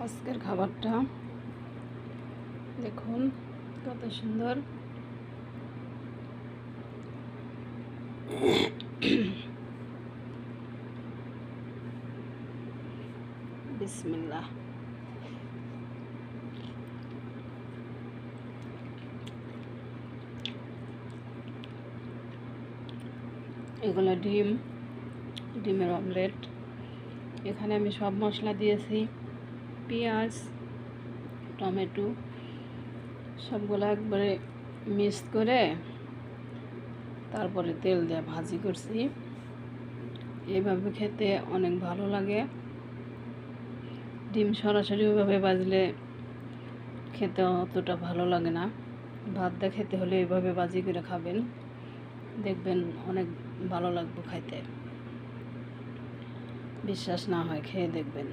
আজকের খাবারটা দেখুন কত সুন্দর। বিসমিল্লাহ। এগুলো ডিমের অমলেট। এখানে আমি সব মশলা দিয়েছি, পেঁয়াজ, টমেটো সবগুলো একবারে মিক্স করে তারপরে তেল দিয়ে ভাজি করছি। এইভাবে খেতে অনেক ভালো লাগে। ডিম সরাসরি ওইভাবে ভাজলে খেতে অতটা ভালো লাগে না। ভাত দিয়ে খেতে হলে এইভাবে ভাজি করে খাবেন, দেখবেন অনেক ভালো লাগবে খাইতে। বিশ্বাস না হয় খেয়ে দেখবেন।